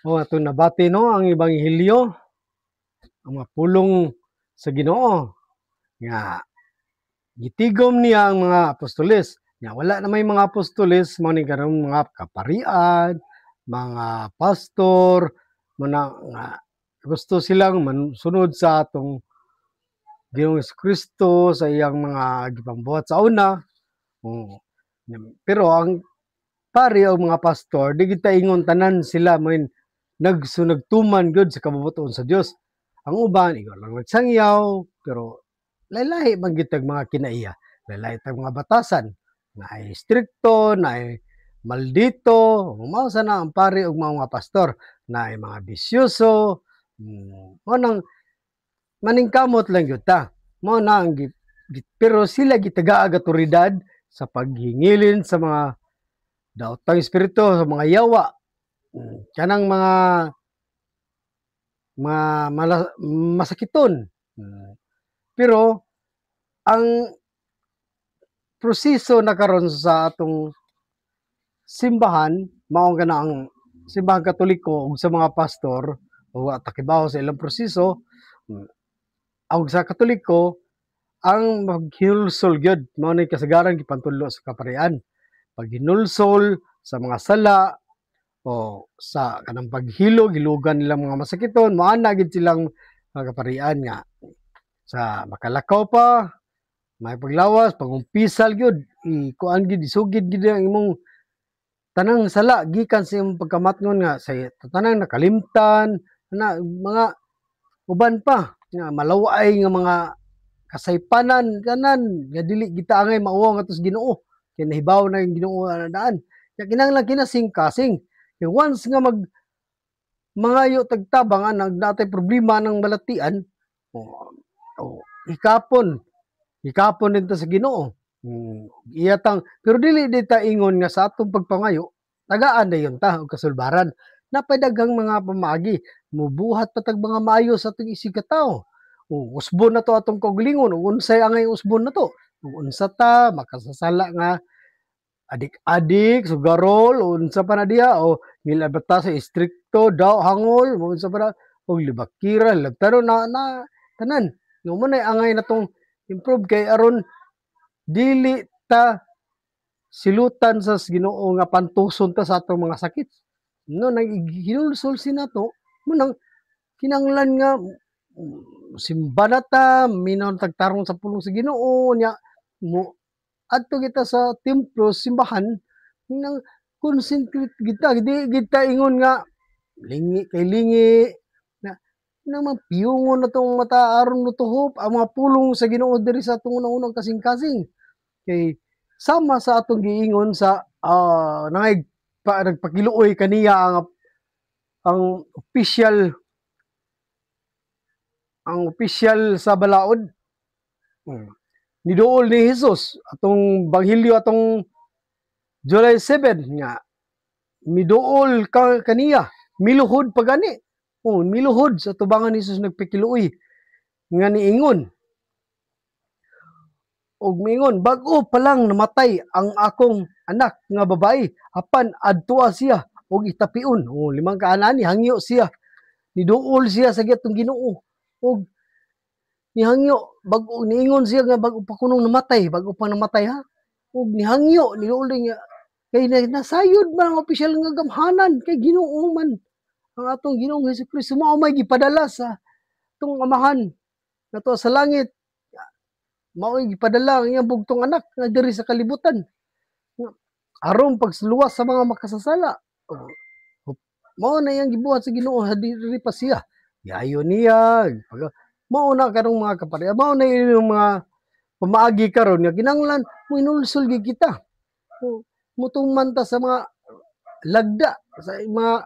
O ato nabati no ang ebanghelyo, ang mga pulong sa Ginoo nga gitigom niya ang mga apostoles. Nga wala na may mga apostoles mao ni karong mga kaparian, mga pastor, muna nga gusto silang mansunod sa atong Ginoong Kristo sa iyang mga gipambuhat sa una. Oo. Pero ang pari o mga pastor, di kita ingon tanan sila man nagtuman gyud sa kabubuton sa Dios. Ang uban ikaw lang nagsangyaw, pero lahi-lahi man gyud mga kinaiya. Lahi-lahi tag mga batasan na ay strikto, na ay maldito, mao sana ang pari ug mga pastor na ay mga bisyoso. Mo nang maningkamot lang gyud ta. Mao na ang pero sila gitagaag atoridad sa paghingilin sa mga daotang espiritu, sa mga yawa. Kanang mga masakiton. Pero ang proseso na karon sa atong simbahan mao kana ang simbahan Katoliko ug sa mga pastor o takibaho sa ilang proseso. Ang sa Katoliko ang maghinulsol gyud mao ni kasagaran gipantudlo sa kaparian. Paghinulsol sa mga sala o sa kanang paghilog, hilugan nilang mga masakiton, maana gid silang mga kaparian nga sa makalakaw pa, may paglawas, pangumpisal gyud, kuan gid isugid gid ang imong tanang sala gikan sa imong pagkamatngon nga sa tanang nakalimtan na mga uban pa nga malaway nga mga kasaypanan kanan nga dili kita angay mauwa nga tos Ginoo kay nahibaw na yung Ginoo na daan. Kaya kinahanglan kinasing-kasing. Once nga mangayo tagtabang natay problema ng balatian, ikapon din ta sa Ginoo. Iyatang pero dili ta ingon nga sa atong pagpangayo tagaan na yun ta og kasulbaran. Napay daghang mga pamaagi, mubuhat pa tag mga maayo sa atong isigataw. Usbon na to atong kaugalingon, unsay angay usbon na to. Unsa ta makasasala nga adik-adik, sugarol, unsa pa na diha o nilabata sa istrikto daw hangol, unsa pa na og libakira, labtaro na tanan. Nga mo na angay natong improve kay aron dili ta silutan sa Ginoo nga pantuson ta sa atong mga sakit. No naghinulsol sinato mo nang kinanglan nga simba na ta, minaw tagtarong sa pulong sa Ginoo nya mo adto kita sa templo simbahan nang concentrate kita di kita ingon nga lingi kay lingi na mapiyungon na tong mata aron lutuhop ang mga pulong sa Ginoo diri sa atong unang kasing-kasing kay sama sa atong giingon sa nagpakiluoy kaniya ang official sa balaod. Niduol ni Jesus atong banghilyo atong July 7 nga miduol kaniya miluhod pa gani. Miluhod sa tubangan ni Jesus nagpakiluoy nga niingon og mingon bag-o pa lang namatay ang akong anak nga babae apan adtua siya og itapion. Limang kaanani hangyo siya. Niduol siya sa gitong Ginoo og nihangyo bag-o niingon siya nga bag-o pa kunong namatay, bag-o pa namatay ha. Og nihangyo niduol nga kay nasayod man ang opisyal nga gamhanan kay Ginoo man ang atong Ginoong Hesukristo mao may gipadala sa atong amahan nato sa langit. Mao gipadala ang iyang bugtong anak nga diri sa kalibutan aron pagluwas sa mga makasasala. Mao na iyang gibuhat sa Ginoo diri pa siya. Yayo niya mao na karong mga kaparian, mao na yung mga pamaagi karon nga kinahanglan minulsol gyud kita. Mutuman ta sa mga lagda sa mga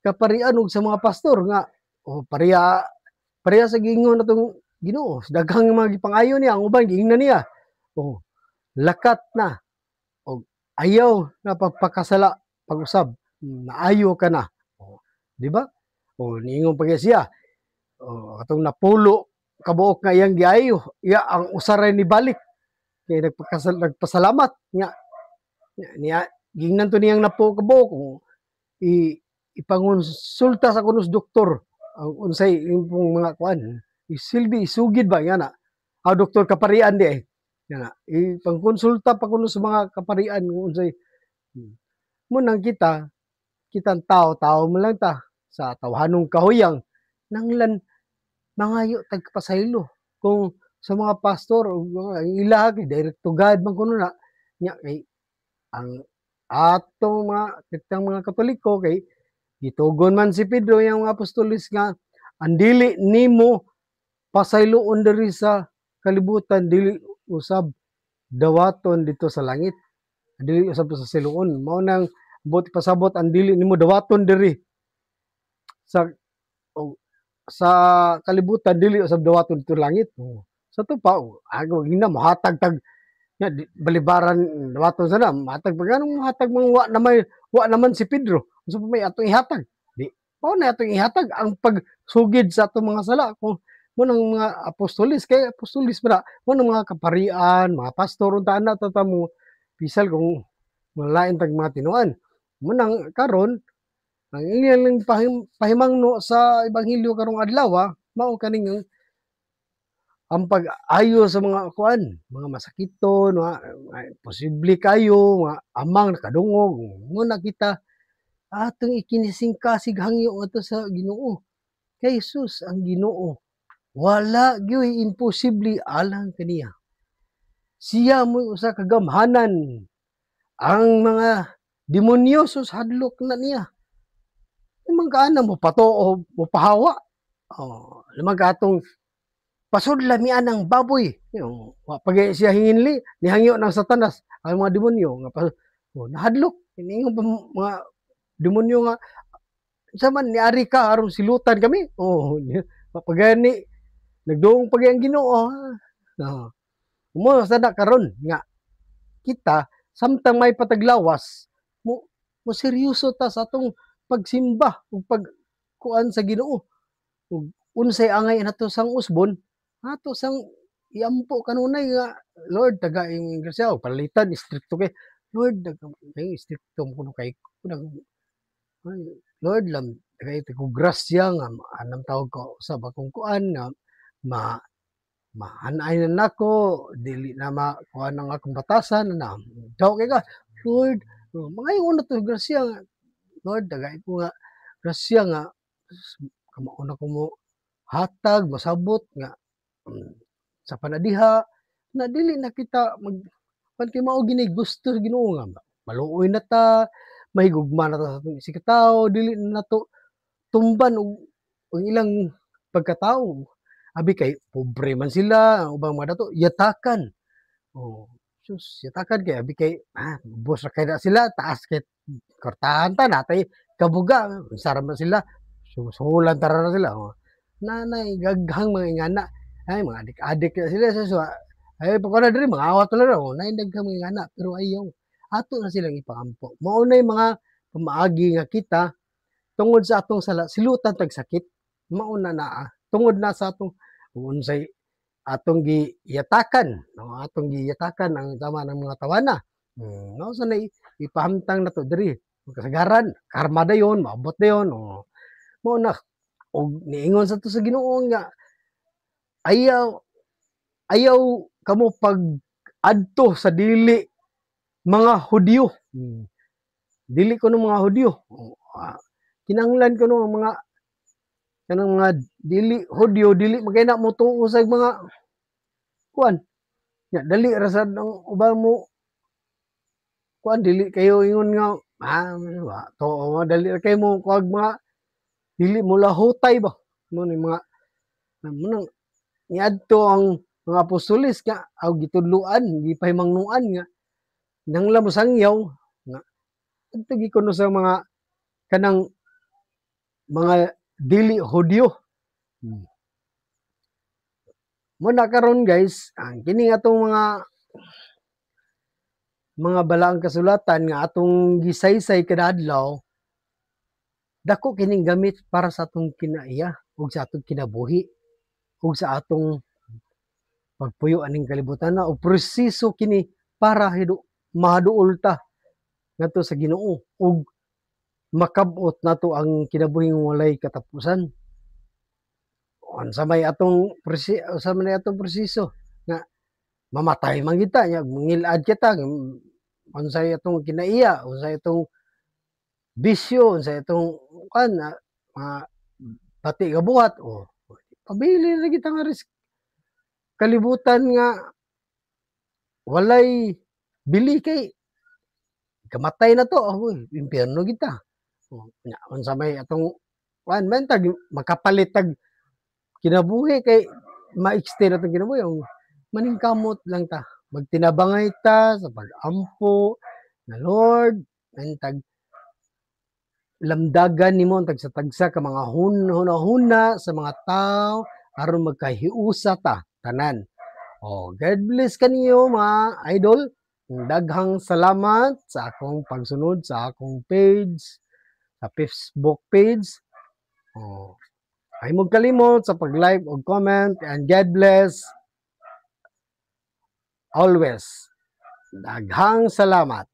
kaparian ug sa mga pastor nga pareha sa giingon natong Ginoo. Daghang mga gipangayo niya ang uban giingnan niya. Lakat na og ayaw na pagpakasala pag-usab. Naayo ka na. Di ba? Niingon pa siya. Atong napulo kabuok nga iyang giayo. Iya ang usaray ni balik. Kay nagpasalamat nga. Niya gingnan to niyang napo kabuok. ipangonsulta sa kunos doktor unsay impong mga kuan isilbi isugid ba nga na doktor kaparian di nga na ipangkonsulta pa kuno sa mga kaparian unsay mo nang kitang tao mo lang ta sa tawhanong kahuyang nanglan mangayo tagpasaylo kung sa mga pastor o mga ilaha kay direct to God man kuno na nya kay ang atong mga Katoliko kay gitugon man si Pedro yang mga apostolis nga ang dili nimo pasayloon diri sa kalibutan dili usab dawaton dito sa langit dili usab sa siluon mao nang buti pasabot ang dili nimo dawaton diri sa sa kalibutan dili usab dawaton dito langit sa to pa ako hina mohatag tag nga balibaran dawaton sana matag paganong mohatag mga wa naman si Pedro so may atong ihatag di mao na atong ihatag ang pagsugid sa atong mga sala kung mo ng mga apostolis kay apostolis para mo ng mga kaparian mga pastor unta na mo pisal kung malain tag mga tinuan mo nang karon ang ilang pahimangno sa ebanghelyo karong adlaw mao kaning ang pag-ayo sa mga kuan mga masakiton mga posible kayo mga amang nakadungog mo na kita atong ikinisingkasig hangyo ngadto sa Ginoo kay Jesus ang Ginoo wala gyud imposible alang kaniya siya mo usa ka gamhanan ang mga demonyo sus hadlok na niya limang kaana mo patoo mo pahawa limang katong pasudla mi anang baboy pag siya hinginli nihangyo ng satanas ang mga demonyo nga nahadlok iningon pa mga demonyo nga saman ni ari ka aron silutan kami pagani nagduong pag ang Ginoo mo sada karon nga kita samtang may pataglawas mo seryoso ta sa atong pagsimba ug pagkuan sa Ginoo ug unsay angay nato sang usbon ato sang iampo kanunay nga Lord taga imong grasya o palitan istrikto kay Lord kay istrikto mo kuno kay Lord lam kay ko grasya nga anang tawag ko sa bakong kuan nga mahanay na nako dili na makuha ng akong batasan na daw kay ka Lord mga yung una to grasya nga Lord taga ko nga grasya nga kamauna ko mo hatag masabot nga sa panadiha na dili na kita mag kay mao gini gusto Ginoo nga maluoy na ta mahigugma na ta sa atong sikataw dili na nato tumban og ilang pagkatao abi kay pobre man sila ubang mga dato yatakan sus yatakan kay abi kay boss ra kay na sila taas kay kortahan ta natay kabuga sara man sila susulan tara na sila nanay gaghang mga ingana ay mga adik-adik na sila sa ay pagkana diri mga awat na raw nay daghang mga ingana pero ayaw ato na silang ipangampo mao nay mga pamaagi nga kita tungod sa atong sala silutan tag sakit mao na tungod na sa atong unsay atong giyatakan atong giyatakan ang tama ng mga tawana mao sa ipahamtang nato diri kasagaran karma dayon maabot dayon mao na og niingon sa to sa Ginoo nga ayaw kamo pag adto sa dili mga Hudyo dili ko ng mga Hudyo kinahanglan ko ng mga kanang mga dili Hudyo dili magkaya mo tuo sa mga kuan nya dali ra sad ang uban mo kuan dili kayo ingon nga to dali ra kayo mo kuag mga dili mo lahutay ba mo ni mga munang niadto ang mga apostolis nga aw gitudloan gipahimangnuan nga nangla mo sangyaw nga adto gikuno sa mga kanang mga dili Hudyo mo na karon guys ang kini atong mga balaang kasulatan nga atong gisaysay kada adlaw dako kining gamit para sa atong kinaiya ug sa atong kinabuhi ug sa atong pagpuyo aning kalibutan na o proseso kini para mahaduol ta ngadto sa Ginoo ug makabot na to ang kinabuhing walay katapusan. Unsa may atong proseso nga mamatay man kita nya ngilad kita unsay atong kinaiya, unsay atong bisyo, unsay atong kan pati nga buhat pabili na kita nga kalibutan nga walay bili kay kamatay na to impyerno kita. Unsa may atong man tag makapalit tag kinabuhi kay ma-extend atong kinabuhi maningkamot lang ta, magtinabangay ta sa pag-ampo na Lord, tag lamdagan nimo tag sa tagsa ka mga hunahuna sa mga tao aron magkahiusa ta tanan. God bless kaniyo mga idol. Daghang salamat sa akong pagsunod sa akong page, sa Facebook page. Ay mo kalimot sa pag-like o comment and God bless always. Daghang salamat.